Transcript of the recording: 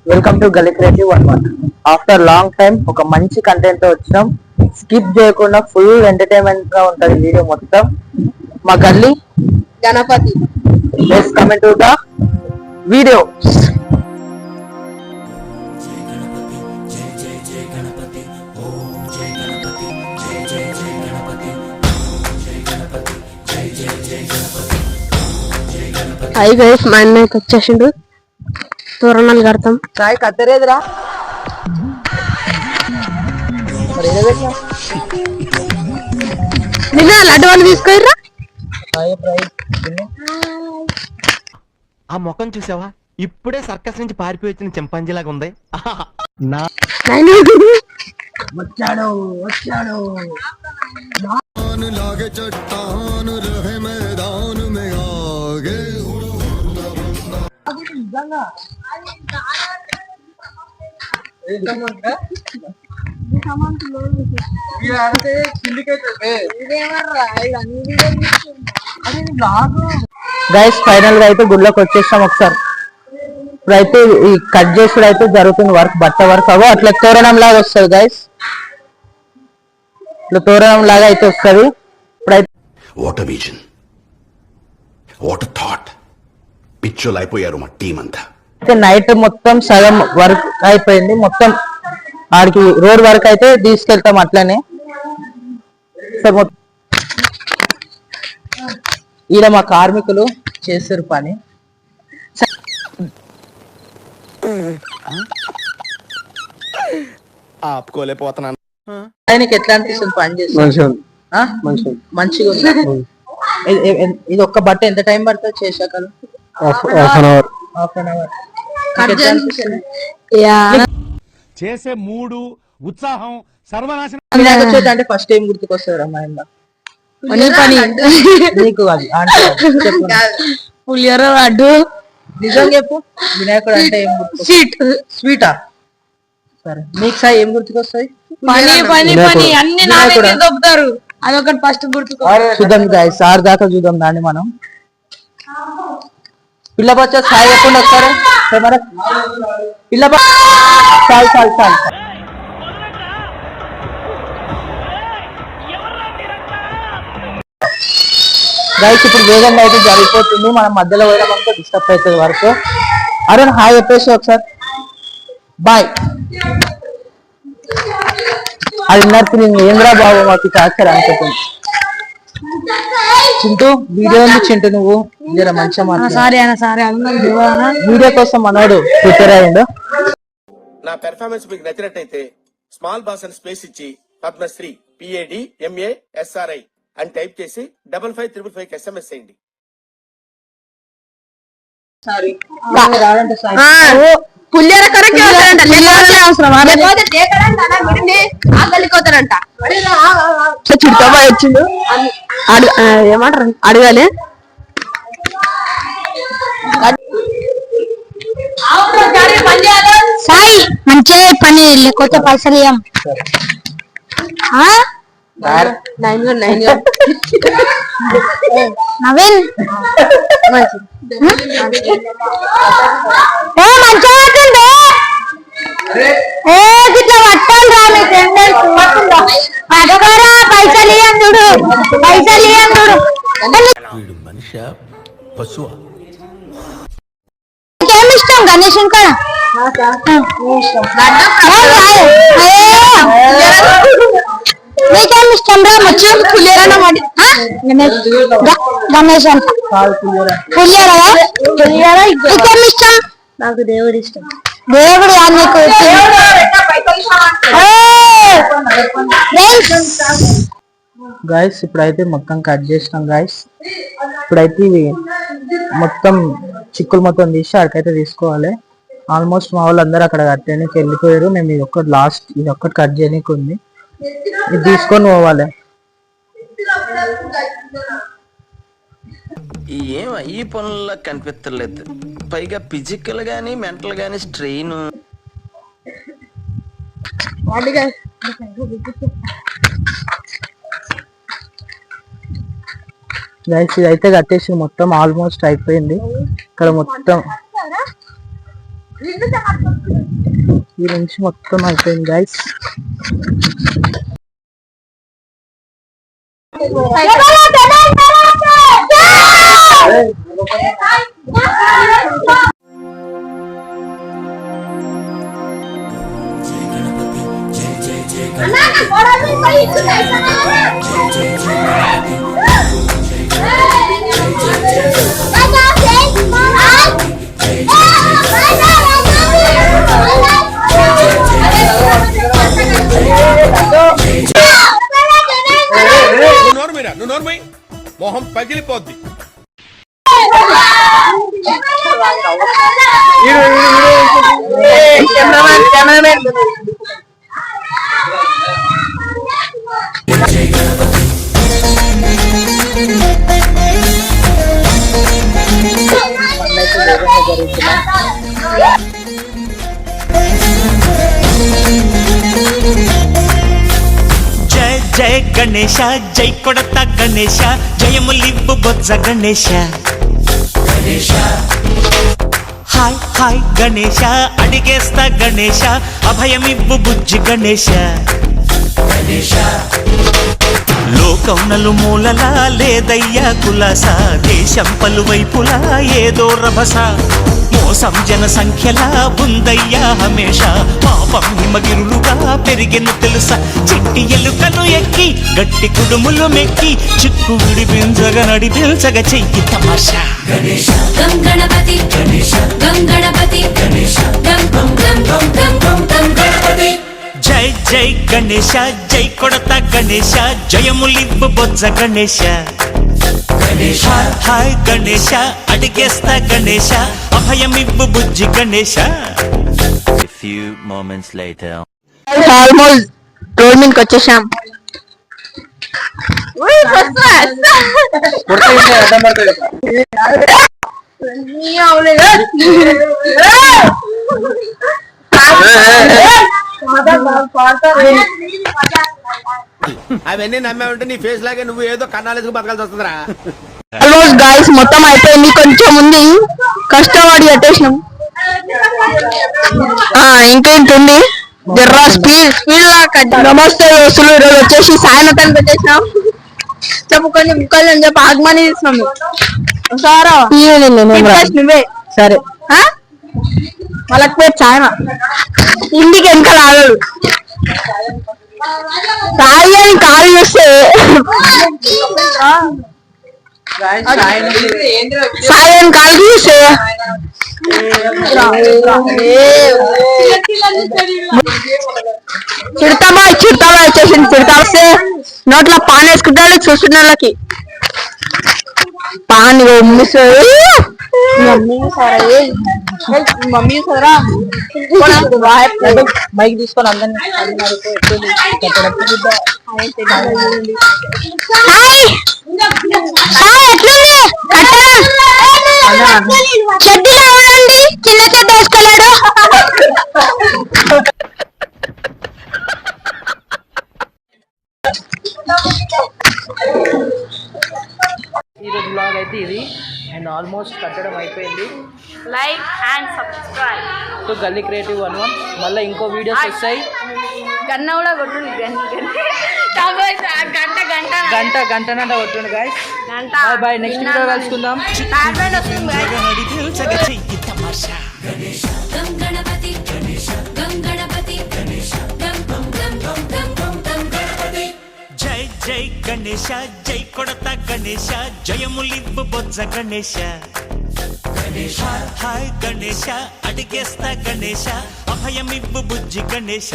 Welcome to gully creative 11. After long time ఒక మంచి content తో వచ్చినాం. స్కిప్ చేయకుండా ఫుల్ ఎంటర్టైన్మెంట్ గా ఉంటది వీడియో మొత్తం. మా గల్లీ Ganapati. Let's coming to the video. Hi guys, మా అన్నయ్యకి వచ్చేసిండు. తోరణాలు కడతాం. చాయ్ కత్తరేదిరా. నిన్న లడ్డు వాళ్ళు తీసుకోర్రా. ఆ ముఖం చూసావా? ఇప్పుడే సర్కస్ నుంచి పారిపోయి వచ్చిన చింపాంజీలాగా ఉంది. వచ్చాడు వచ్చాడు. గైస్ ఫైనల్ గా అయితే గుళ్ళకి వచ్చేసాం. ఒకసారి ఇప్పుడైతే ఈ కట్ చేసుడు అయితే జరుగుతుంది. వర్క్ బట్ట వర్క్ అవో అట్లా తోరణం లాగా వస్తుంది గైస్. ఇట్లా తోరణం లాగా అయితే వస్తుంది. ఇప్పుడైతే వాటర్ విజన్, వాటర్ థాట్ పిచ్చోలు అయిపోయారు మా టీం అంతా. నైట్ మొత్తం సగం వర్క్ అయిపోయింది. మొత్తం ఆడికి రోడ్ వర్క్ అయితే తీసుకెళ్తాం. అట్లనే ఈడ మా కార్మికులు చేస్తారు పని. ఆపుకోలేకపోతున్నాను. ఆయనకి ఎట్లా అనిపిస్తుంది పని చేస్తుంది? మంచిగా ఉంది. ఇది ఒక్క బట్ట ఎంత టైం పడుతుంది చేసాకలు? Half an hour. చేసే మూడు ఉత్సాహం సర్వనాశనం. అంటే ఫస్ట్ ఏం గుర్తుకొస్తుంది అమ్మాయి? నీకు అది పులిహోర లడ్డు. నిజం చెప్పు, వినాయకుడు అంటే ఏం గుర్తు? స్వీటా? సరే, మీకు సార్ ఏం గుర్తుకొస్తాయి? పని పని పని అన్ని నాకే దొబ్బుతారు. అదొకటి ఫస్ట్ గుర్తుకో. చూద్దాం గాయ్స్, సార్ దాకా చూద్దాం దాన్ని మనం. పిల్ల బచ్చా సాయి చెప్పండి ఒకసారి. పిల్ల చాలు చాలు చాలు గైస్. ఇప్పుడు వేగంగా అయితే జరిగిపోతుంది. మనం మధ్యలో పోయినా మనకు డిస్టర్బ్ అవుతుంది వరకు. అరుణ్ హాయ్ చెప్పేసి ఒకసారి బాయ్. అది విన్నట్టు నేను ఏంద్రా బాబు మాకు టార్చర్ అనుకుంటుంది. చింటూ వీడియో ఉంది. చింటూ నువ్వు జర మంచిగా వీడియో కోసం మనోడు ప్రిపేర్ అయ్యిండు. నా పెర్ఫార్మెన్స్ మీకు నచ్చినట్టయితే స్మాల్ బాస్ అని స్పేస్ ఇచ్చి పద్మశ్రీ PADMASRI అని టైప్ చేసి 5555 SMS చేయండి. పుల్లేర కరెక్ట్ వచ్చిండు. ఏమంటారు అడగాలి. సాయి మంచిగా పని లేకపోతే పైసలు ఇయ్యం. నవీన్ ఇట్లా పట్టాలి రా మీ ఫ్రెండ్. పైసలు ఇయ్యం చూడు, పైసలు ఇయ్యం చూడు. నీకేమి ఇష్టం గణేష్? ఇంకా నీకేమి ఇష్టం రా? వచ్చి గణేష్ అంట పులిహోర. నీకేమి ఇష్టం? నాకు దేవుడు ఇష్టం. దేవుడు నీకు గాయస్ ఇప్పుడైతే మొత్తం కట్ చేసినాం గాయస్. ఇప్పుడైతే ఇవి మొత్తం చిక్కులు మొత్తం తీసి అక్కడికైతే తీసుకోవాలి. ఆల్మోస్ట్ మా వాళ్ళు అందరూ అక్కడ కట్ చేయడానికి వెళ్ళిపోయారు. మేము ఇది ఒక్కటి లాస్ట్, ఇది ఒక్కటి కట్ చేయడానికి ఉంది. ఇది తీసుకొని పోవాలి. ఏం ఈ పనుల్లో కనిపించలేదు. పైగా ఫిజికల్ గానీ మెంటల్ గానీ స్ట్రెయిన్. గైస్ ఇదైతే కట్టేసి మొత్తం ఆల్మోస్ట్ అయిపోయింది. ఇక్కడ మొత్తం ఈ నుంచి మొత్తం అయిపోయింది గైస్. నువ్వు నోర్మై మొహం పగిలిపోద్ది. జయ జయ గణేశ జై కొడత గణేశ జయములివ్వు బొజ్జ గణేశ. హాయ్ హాయ్ గణేశ అడిగేస్తా గణేశ అభయమివ్వు బుజ్జి గణేశ. లోకం నలుమూలలా లేదయ్యా కులాస, దేశం పలువైపులా ఏదో రభస, మోసం జన సంఖ్యలా ఉందయ్యా హమేష, పాపం హిమగిరులుగా పెరిగెను తెలుసా, చిట్టి ఎలుకలు ఎక్కి గట్టి కుడుములు మెక్కి చిక్కు విడిపించగ నడిపించగ చెయ్యి తమాషా. గం గణపతి గం గణపతి గం గం గం గం గం గం గం గణపతి. జై జై గణేశ జై కొడత గణేశ జయములివ్వు బొజ్జ గణేశ. హాయ్ గణేశ అడిగేస్తా గణేశ అభయమివ్వు బుజ్జి గణేశ. ఆల్మోస్ట్ రోడ్ మీదకి వచ్చేసాం. అవన్నీ నమ్మే ఉంటే నీ ఫేస్ లాగే నువ్వు ఏదో కన్నాలేసుకు బతకాల్సి వస్తుందిరా. ఆల్మోస్ట్ గాయస్ మొత్తం అయిపోయింది, కొంచెం ఉంది, కష్టపడి కట్టేసినాం. ఇంకేంటుంది జర్రా స్పీడ్ స్పీడ్ లా కట్. నమస్తే దోస్తులు, ఈరోజు వచ్చేసి సాయనతానికి వచ్చేసినాం. చెప్పు కొంచెం కొంచెం చెప్పు ఆగమని తీసినాం. నువ్వే సరే వాళ్ళకి పోయి చాయన ఇంటికి వెనక రాగడు సాయి అని కాలు చూస్తే సాయి అని కాలు చూస్తే చిడతామా చిడతామా వచ్చేసింది. చిడతా వస్తే నోట్లో పాన్ వేసుకుంటాడు చూస్తున్న వాళ్ళకి. పాన్ మమ్మీ సరా బైక్ తీసుకొని అందరినీ చిన్న చెట్టు వేసుకెళ్ళాడు. ఈరోజు బ్లాగ్ అయితే ఇది అండ్ ఆల్మోస్ట్ కట్టడం అయిపోయింది. Like and subscribe to gully creative 11. మళ్ళీ ఇంకో వీడియోస్ వస్తాయి. గన్న కూడా కొట్టుండి గంట గంటనంట కొట్టుండి guys. Bye bye, next video కలుసుకుందాం. నడిపించగ చెయ్యి తమాషా. గం గణపతి గం గణపతి గం గం గం గం గం గం గం గణపతి. జై జై గణేశ జై కొడత గణేశ జయములివ్వు బొజ్జ గణేశ. హాయ్ గణేశ అడిగేస్తా గణేశ అభయమివ్వు బుజ్జి గణేశ.